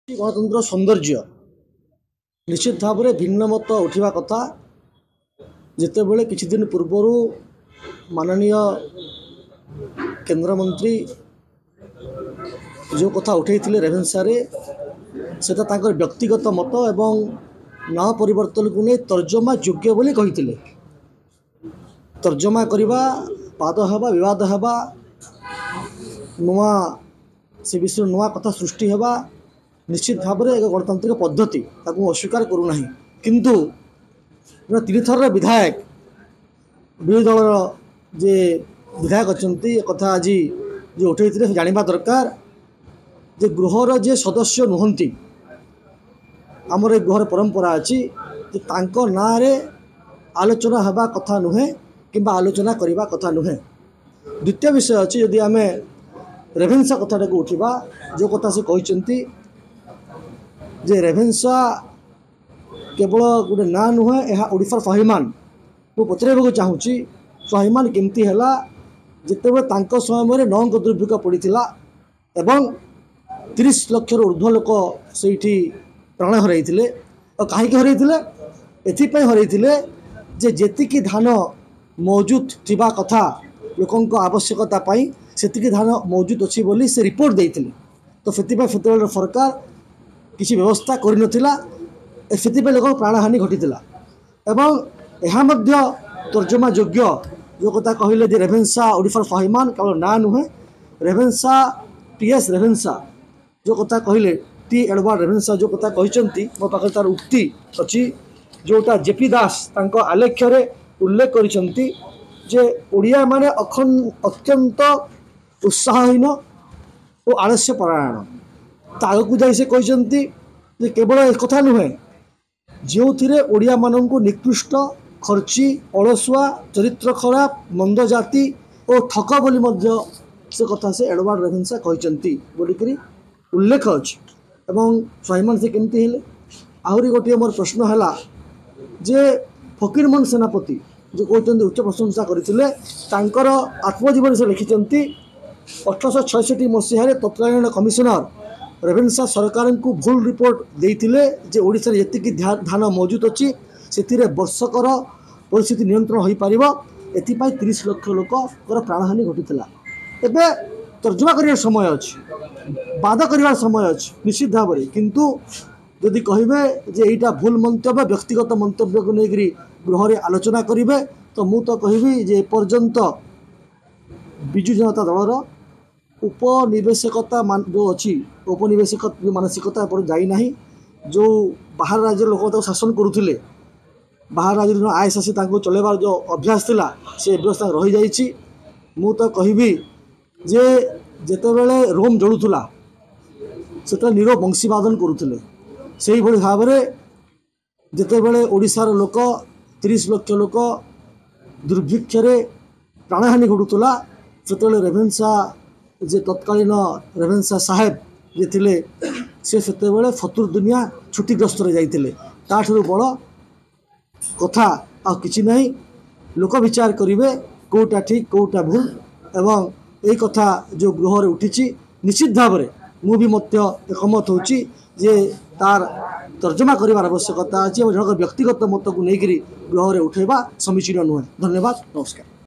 गणतंत्र सौंदर्य निश्चित भाव में भिन्न मत उठा कथा जिते बड़े किछि दिन पूर्वर माननीय केंद्रमंत्री जो कथा उठे रेभेन्सा सेटा तांकर व्यक्तिगत मत एवं ना परिवर्तन को नहीं तर्जमा योग्य बोली कही तर्जमा करवा पाद हवा विवाद हवा नुआ से विषय नुआ कथा सृष्टि हवा निश्चित भाव में एक गणतांत्रिक पद्धति ताकू अस्वीकार करूना किंतु तीन थर विधायक विरोधी दल जे विधायक अच्छा कथा आज जो उठे जानवा दरकार जे गृहर जे सदस्य नुहति आमर गृहर परंपरा अच्छी ना रे आलोचना हवा कथा नुहे कि आलोचना करवा कथा नुहे। द्वितीय विषय अच्छी यदि आम रेभेन्सा कथा को उठा जो कथा से कहते जे रेभेन्सा केवल गोटे ना नुहे यह ओडिशार स्वाभिमान मु पचार चाहूँगी स्वाभिमान केमती है जिते तांको समय नंग दुर्भिक्ष पड़ा एवं 30 लाख ऊर्ध्व लोक से प्राण हरते और कहीं हरते हरते जे जेतिकी धान मौजूद थिबा कथा लोकों आवश्यकता से धान मौजूद अच्छी बोली से रिपोर्ट देते तो से सरकार किसी व्यवस्था कर लोक प्राणहानि घटी एवं यह तर्जमा योग्य जो कथा कहले रेभेन्सा ओडिशार स्वाभिमान केवल ना नुहे रेभेन्सा टीएस रेभेन्सा जो कथा कहले टी एडवर्ड रेभेन्सा जो कथा कहते मो पाखे तार उक्ति अच्छी जोटा जेपी दास तांको आलेख्य उल्लेख करिसेंती जे ओडिया माने अत्यंत उत्साहहीन और आलस्य परायण तागू जाई से कहते केवल एक कथा नुहे जो थे ओडिया मानू निकृष्ट खर्ची अलसुआ चरित्र खराब मंद जाति और ठक बोली से कथा से एडवर्ड रेभेन्सा कहते बोलिक उल्लेख अच्छी एवं स्वाभिमान से केमती हेले आहरी गोटे मोर प्रश्न है जे फकीरमोहन सेनापति जो कहते उच्च प्रशंसा करते आत्मजीवन से लिखिं 1866 मसीह तत्कालीन कमिशनर रेभेन्सा सरकार को भूल रिपोर्ट देते जे ओडिशा जी धान मौजूद अच्छी से वर्षकर परिस्थिति नियंत्रण हो पार एपाई 30 लाख लोक प्राणहानि घटी एवं तर्जमा कर समय अच्छी बाद कर समय अच्छी निश्चित भाव में किंतु जदि कहे जे यहाँ भूल मंतव्य व्यक्तिगत मंतव्य को लेकर गृह आलोचना करेंगे तो मु तो कहबी जे पर्यंत विजु जनता दलर उपनिवेशकता जो अच्छी उपनिवेशक जो मानसिकता पर जाना जो बाहर राज्य लोक शासन करुले बाहर राज्य आयस आसी चलैबार जो अभ्यास थिला से व्यवस्था रही जाइए मु तो कहबी जे जेते बेले रोम जड़ूला से नीरो बंशीवादन करुले से भाई भाव में जिते बड़े ओडिशार लोक 30 लाख लोक दुर्भिक्ष प्राणहानि घटूला से रेभेन्सा जे तत्कालीन रेभेन्सा साहेब जे थिले से फतुर दुनिया छुट्टीग्रस्त जाइए ताठू बड़ कथा आ किछि नहीं लोक विचार करेंगे कौटा ठीक कौटा भूल एवं ये कथा जो गृह उठी निश्चित भाव में मुझे एकमत होची जे तार तर्जमा करार आवश्यकता अच्छी और जन व्यक्तिगत मत को लेकर गृह उठेबा समीचीन नुहे। धन्यवाद, नमस्कार।